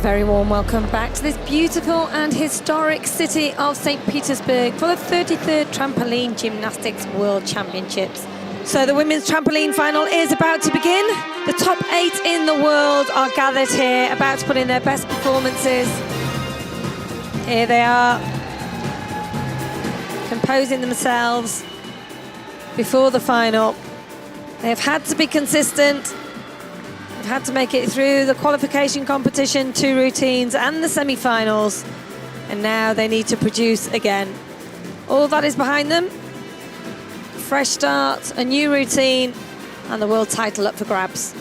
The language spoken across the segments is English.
Very warm welcome back to this beautiful and historic city of St. Petersburg for the 33rd Trampoline Gymnastics World Championships. So the women's trampoline final is about to begin. The top 8 in the world are gathered here, about to put in their best performances. Here they are, composing themselves before the final. They have had to be consistent. Had to make it through the qualification competition, 2 routines and the semi-finals, and now they need to produce again. All that is behind them. Fresh start, a new routine, and the world title up for grabs.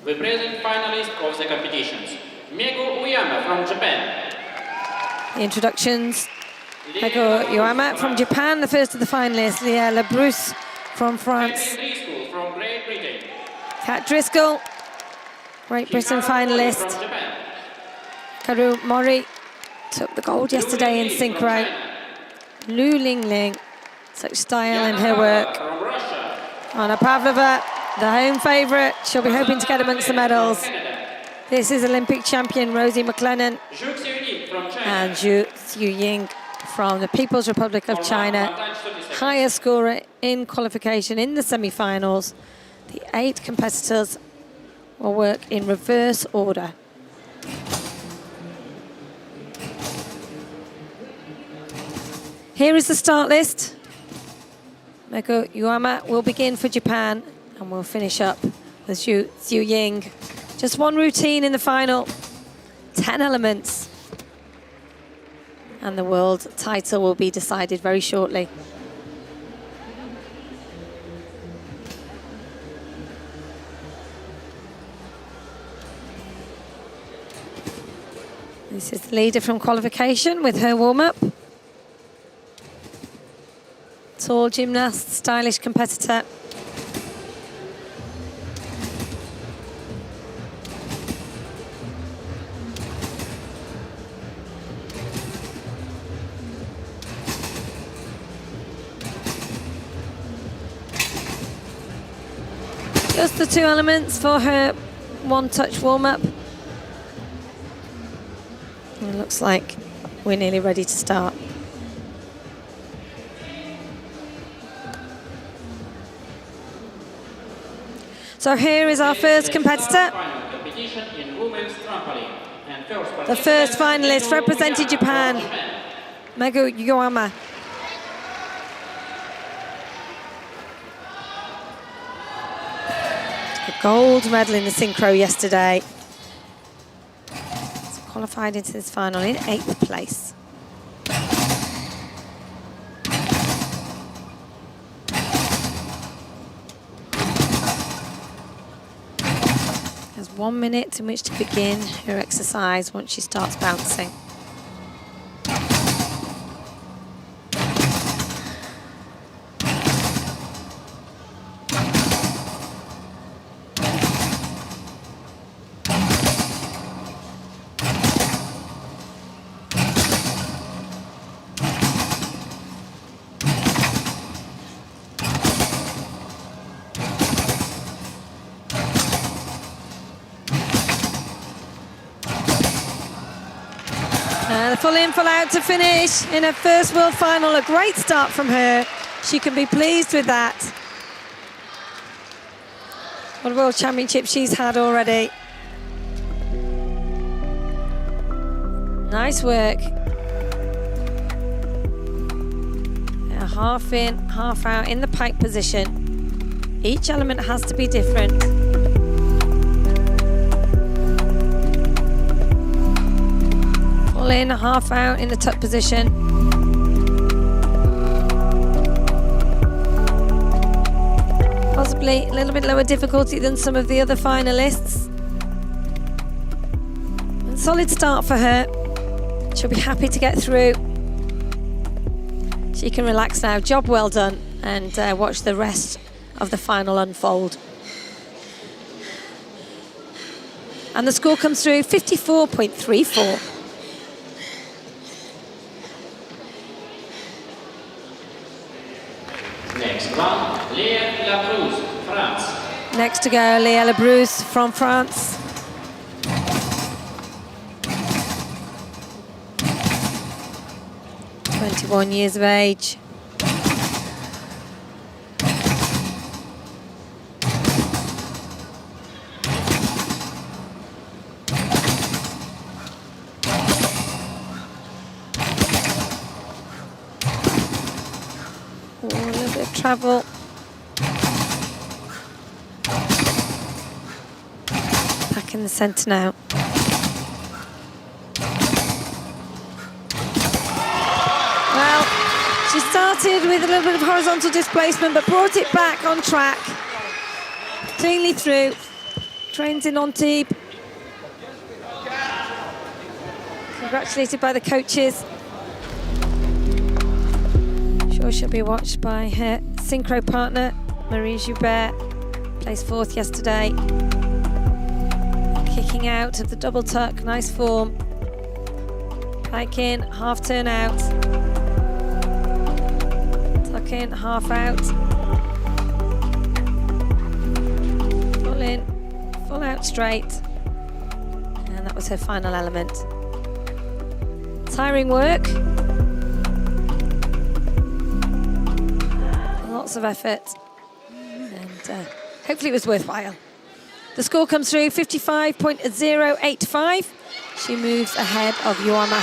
The present finalist of the competitions, Megu Uyama from Japan. The introductions. Megu Uyama from Japan, the first of the finalists. Leah Labrousse from France. From Great Britain. Kat Driscoll, Great Britain finalist. Karu Mori took the gold yesterday in synchro. Lu Lingling, such style in her work. Anna Pavlova, the home favourite. She'll be hoping to get amongst the medals. This is Olympic champion Rosie McLennan and Zhu Xuying from the People's Republic of China. Highest scorer in qualification in the semi-finals. The 8 competitors will work in reverse order. Here is the start list. Megu Uyama will begin for Japan and will finish up with Zhu Xuying. Just 1 routine in the final, 10 elements. And the world title will be decided very shortly. This is the leader from qualification with her warm-up. Tall gymnast, stylish competitor. Just the 2 elements for her one-touch warm-up. It looks like we're nearly ready to start. So here is our first competitor. The first finalist representing Japan, Megu Uyama. A gold medal in the synchro yesterday. Qualified into this final in 8th place. Has 1 minute in which to begin her exercise once she starts bouncing. Full in, full out to finish in her first world final. A great start from her. She can be pleased with that. What a world championship she's had already. Nice work. Now half in, half out in the pike position. Each element has to be different. Full in, half out in the tuck position. Possibly a little bit lower difficulty than some of the other finalists. A solid start for her. She'll be happy to get through. She can relax now. Job well done, and watch the rest of the final unfold. And the score comes through 54.34. Next one, Léa Labrousse, France. Next to go, Léa Labrousse from France. "21 years of age. A little bit of travel. Back in the centre now. Well, she started with a little bit of horizontal displacement, but brought it back on track. Cleanly through. Trains in Antibes. Congratulated by the coaches. Sure she'll be watched by her synchro partner, Marie Joubert. Placed 4th yesterday. Kicking out of the double tuck, nice form. Pike in, half turn out. Tuck in, half out. Full in, full out straight. And that was her final element. Tiring work. Lots of effort. And hopefully it was worthwhile. The score comes through 55.085. She moves ahead of Yuama.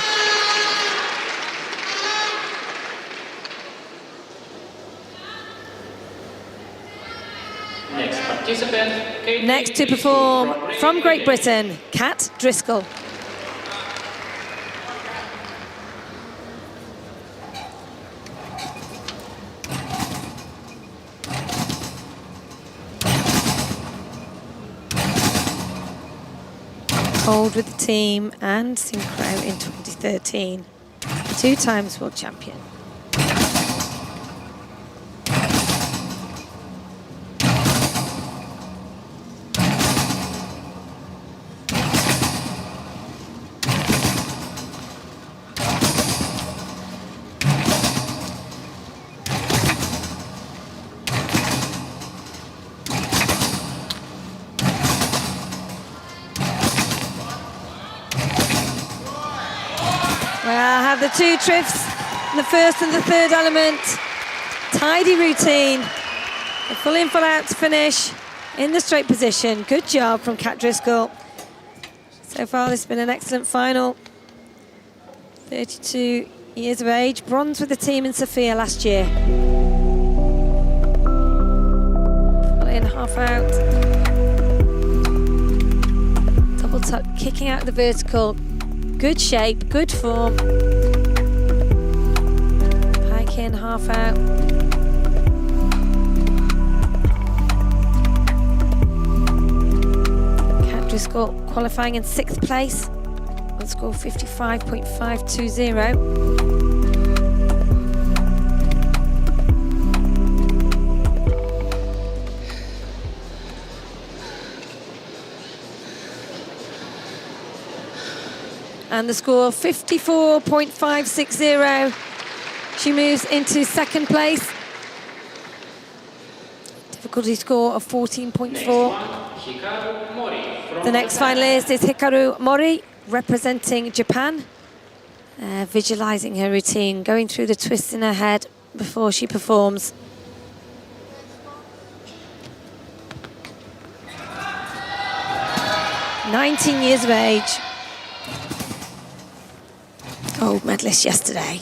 Next participant, Katie Next to perform from Great Britain, Kat Driscoll. Hold with the team and synchro in 2013. 2 times world champion. The 2 trips, the first and the third element. Tidy routine. A full in, full out to finish in the straight position. Good job from Kat Driscoll. So far, this has been an excellent final. 32 years of age, bronze with the team in Sofia last year. Full in, half out. Double tuck, kicking out the vertical. Good shape, good form. Pike in, half out. Kat Driscoll qualifying in 6th place on score 55.520. And the score 54.560. She moves into 2nd place. Difficulty score of 14.4. The next finalist is Hikaru Mori, representing Japan. Visualizing her routine, going through the twists in her head before she performs. "19 years of age. Gold medalist yesterday.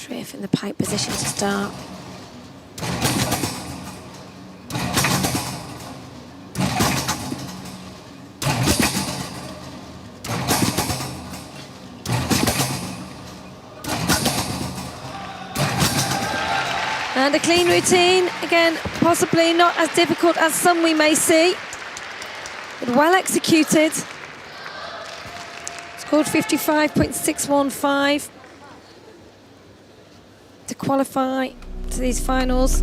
Triff in the pike position to start. And a clean routine, again, possibly not as difficult as some we may see, but well executed. Scored 55.615 to qualify to these finals.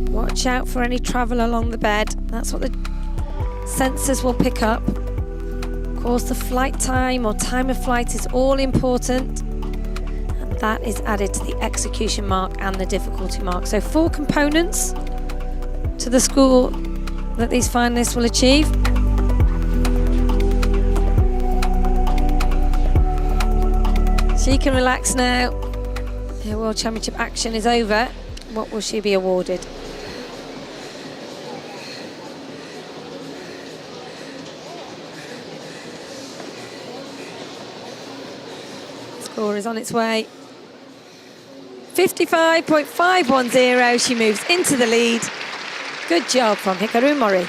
Watch out for any travel along the bed. That's what the sensors will pick up. Of course, the flight time or time of flight is all important, and that is added to the execution mark and the difficulty mark. So 4 components to the score that these finalists will achieve. She can relax now. Her World Championship action is over. What will she be awarded? Score is on its way. 55.510. She moves into the lead. Good job from Hikaru Mori.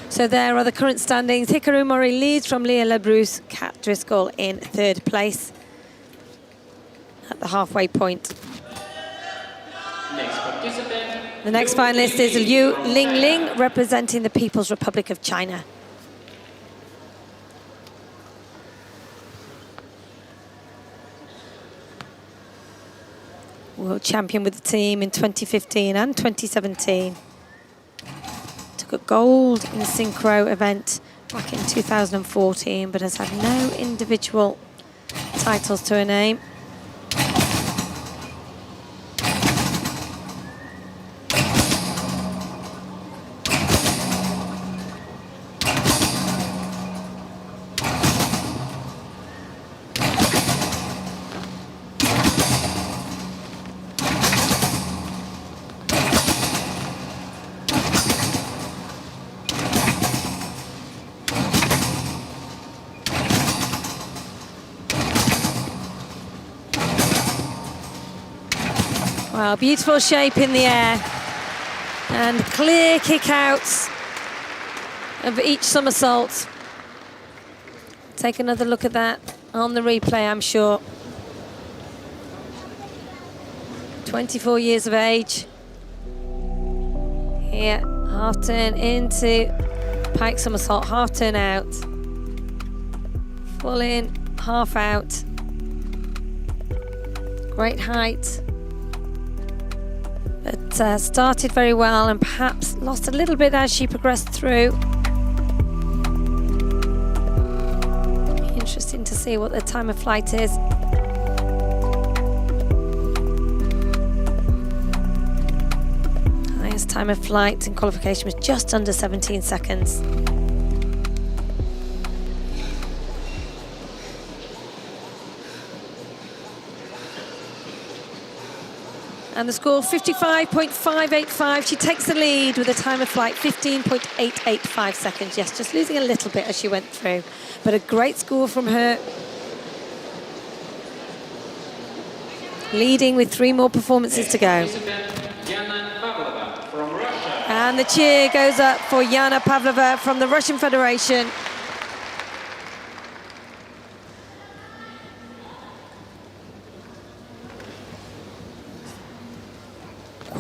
So there are the current standings. Hikaru Mori leads from Leah Lebruce, Kat Driscoll in 3rd place at the halfway point. The next finalist is Liu Lingling, representing the People's Republic of China. World champion with the team in 2015 and 2017. Took a gold in the synchro event back in 2014, but has had no individual titles to her name. Well, beautiful shape in the air and clear kick-outs of each somersault. Take another look at that on the replay, I'm sure. 24 years of age. Here, half turn into pike somersault, half turn out. Full in, half out. Great height. But started very well and perhaps lost a little bit as she progressed through. Interesting to see what the time of flight is. Highest time of flight in qualification was just under 17 seconds. And the score 55.585. She takes the lead with a time of flight 15.885 seconds. Yes, just losing a little bit as she went through, but a great score from her. Leading with 3 more performances to go. And the cheer goes up for Yana Pavlova from the Russian Federation.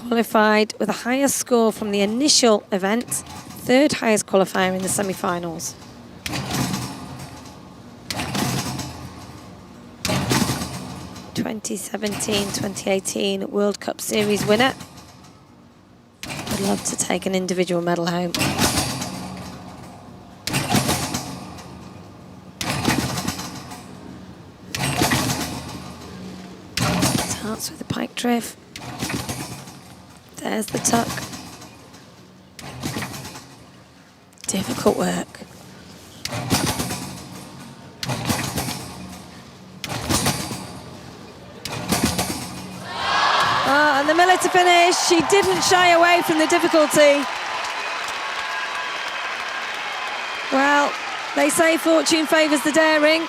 Qualified with a highest score from the initial event, 3rd highest qualifier in the semi-finals. (2017-2018) World Cup Series winner. Would love to take an individual medal home. Starts with the pike drift. There's the tuck. Difficult work. And the military better finish. She didn't shy away from the difficulty. Well, they say fortune favours the daring,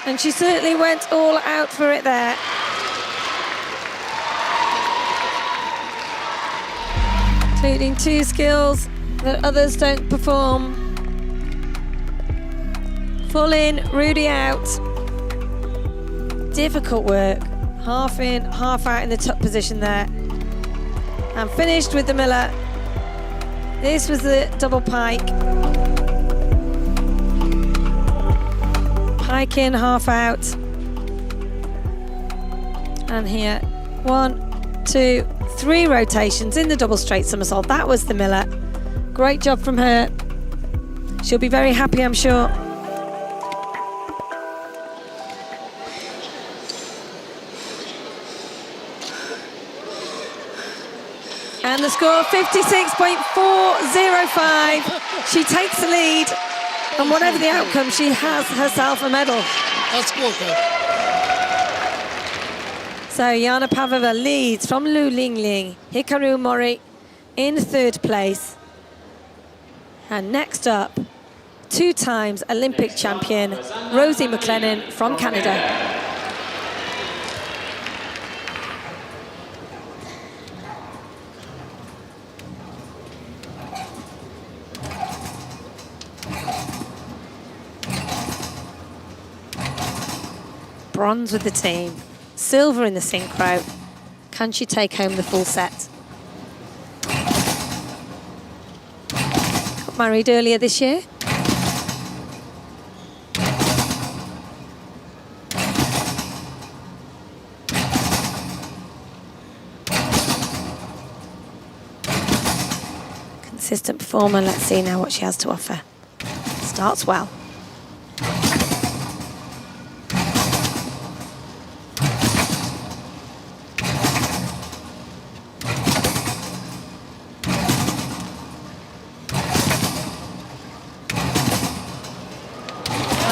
and she certainly went all out for it there. Including 2 skills that others don't perform. Full in, Rudy out. Difficult work. Half in, half out in the tuck position there. And finished with the Miller. This was the double pike. Pike in, half out. And here, 1, 2, 3 rotations in the double straight somersault. That was the Miller. Great job from her. She'll be very happy, I'm sure. And the score, 56.405. She takes the lead, and whatever the outcome, she has herself a medal. That's good, though. So Jana Pavlova leads from Lu Lingling. Hikaru Mori in 3rd place. And next up, 2 times Olympic champion, Rosie McLennan from Canada. Bronze with the team, silver in the synchro. Can she take home the full set? Got married earlier this year. Consistent performer. Let's see now what she has to offer. Starts well.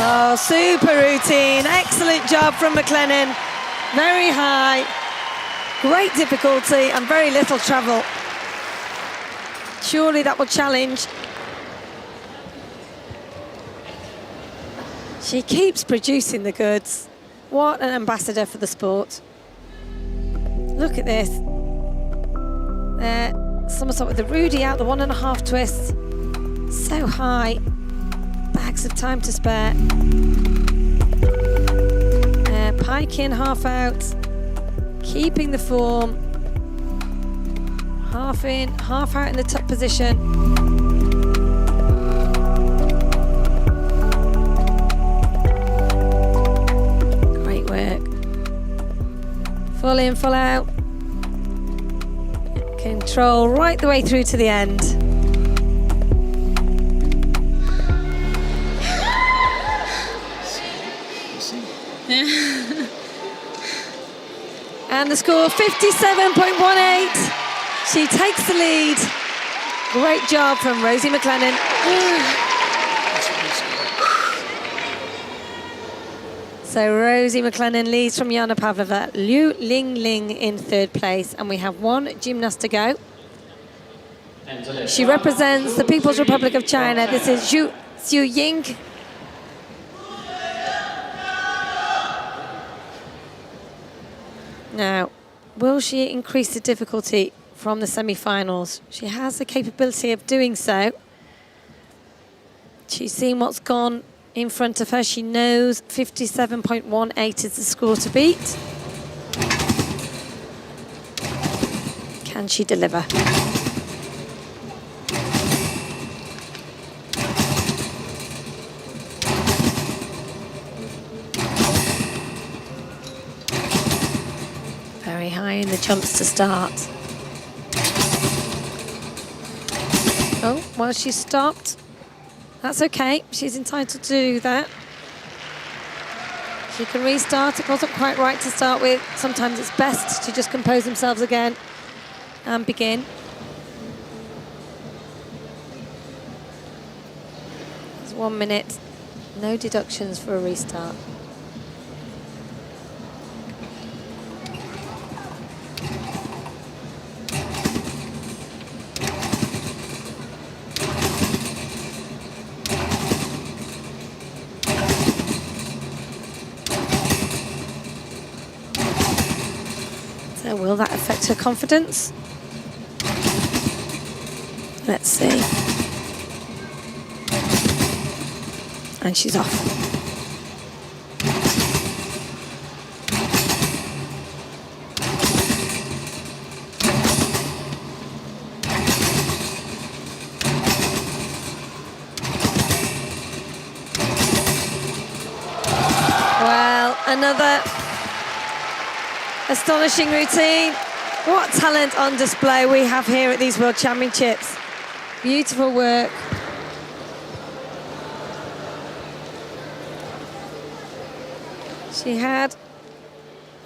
Oh, super routine. Excellent job from McLennan. Very high. Great difficulty and very little travel. Surely that will challenge. She keeps producing the goods. What an ambassador for the sport. Look at this. There, somersault with the Rudy out, the 1.5 twists. So high. Bags of time to spare. Pike in, half out. Keeping the form. Half in, half out in the tuck position. Great work. Full in, full out. Control right the way through to the end. And the score, 57.18. She takes the lead. Great job from Rosie McLennan. So Rosie McLennan leads from Jana Pavlova. Lu Lingling in 3rd place. And we have 1 gymnast to go. She represents the People's Republic of China. This is Zhu Xiuying. Now, will she increase the difficulty from the semi-finals? She has the capability of doing so. She's seen what's gone in front of her. She knows 57.18 is the score to beat. Can she deliver? Very high in the jumps to start. Oh, well, she's stopped. That's okay. She's entitled to do that. She can restart. It wasn't quite right to start with. Sometimes it's best to just compose themselves again and begin. There's 1 minute. No deductions for a restart. So will that affect her confidence? Let's see. And she's off. Well, another astonishing routine. What talent on display we have here at these World Championships. Beautiful work. She had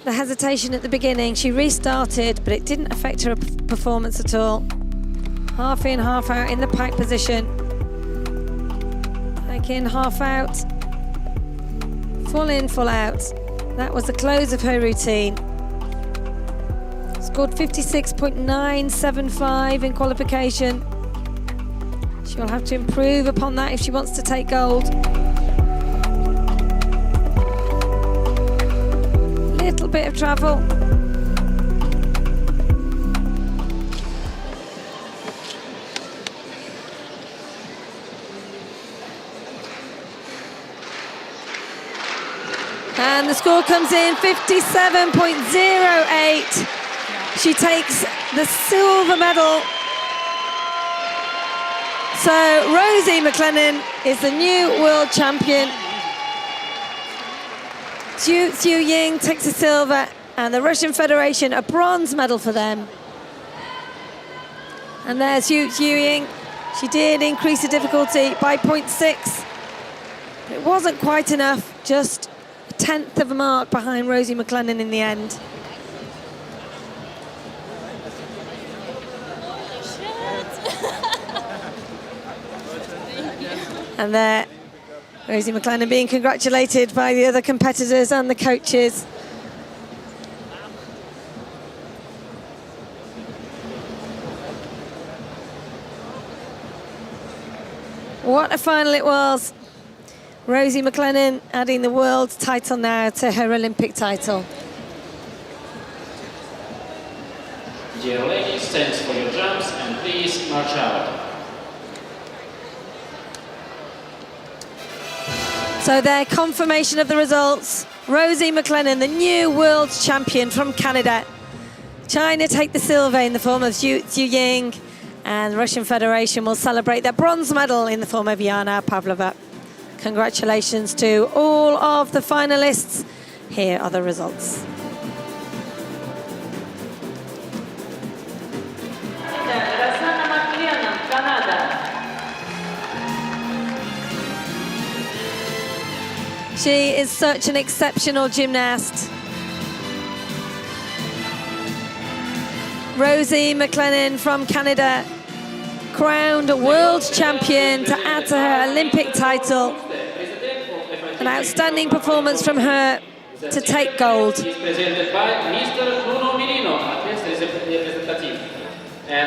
the hesitation at the beginning. She restarted, but it didn't affect her performance at all. Half in, half out in the pike position. Pike in, half out. Full in, full out. That was the close of her routine. Scored 56.975 in qualification. She'll have to improve upon that if she wants to take gold. Little bit of travel. And the score comes in 57.08. She takes the silver medal. So Rosie McLennan is the new world champion. Xu Ying takes a silver, and the Russian Federation a bronze medal for them. And there's Xu Ying. She did increase the difficulty by 0.6. It wasn't quite enough, just a tenth of a mark behind Rosie McLennan in the end. And there, Rosie McLennan being congratulated by the other competitors and the coaches. What a final it was. Rosie McLennan adding the world title now to her Olympic title. Dear ladies, thanks for your jumps and please march out. So their confirmation of the results. Rosie McLennan, the new world champion from Canada. China take the silver in the form of Xu Ying, and the Russian Federation will celebrate their bronze medal in the form of Yana Pavlova. Congratulations to all of the finalists. Here are the results. She is such an exceptional gymnast. Rosie McLennan from Canada, crowned world champion to add to her Olympic title. An outstanding performance from her to take gold. And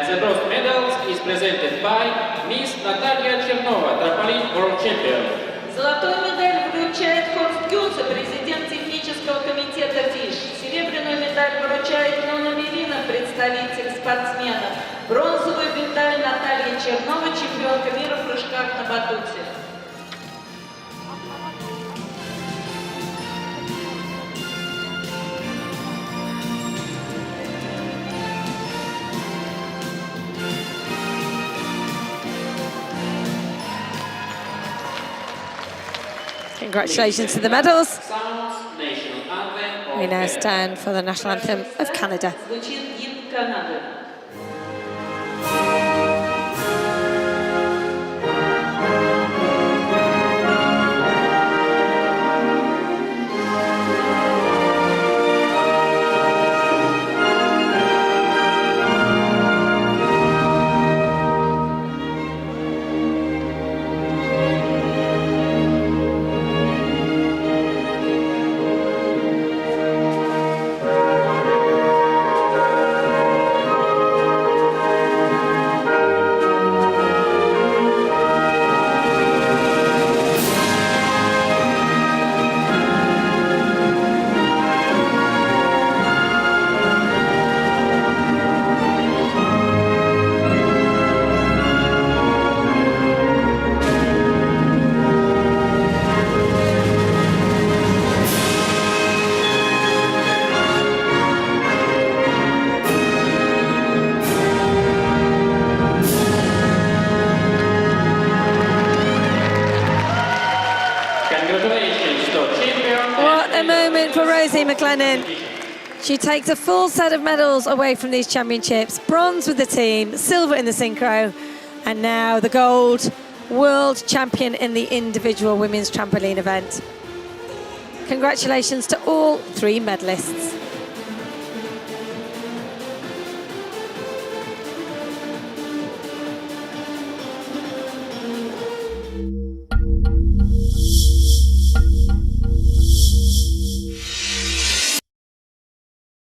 the bronze medals is presented by Miss Natalia Chernova, Trampoline World Champion. Золотую медаль вручает Хорст Гюнце, президент технического комитета ФИШ. Серебряную медаль вручает Нуна Мелина, представитель спортсменов. Бронзовую медаль Наталья Чернова, чемпионка мира в прыжках на батуте. Congratulations to the medals. We now stand for the national anthem of Canada. Звучит гимн Канады. Lizzie McLennan. She takes a full set of medals away from these championships. Bronze with the team, silver in the synchro, and now the gold, world champion in the individual women's trampoline event. Congratulations to all 3 medalists.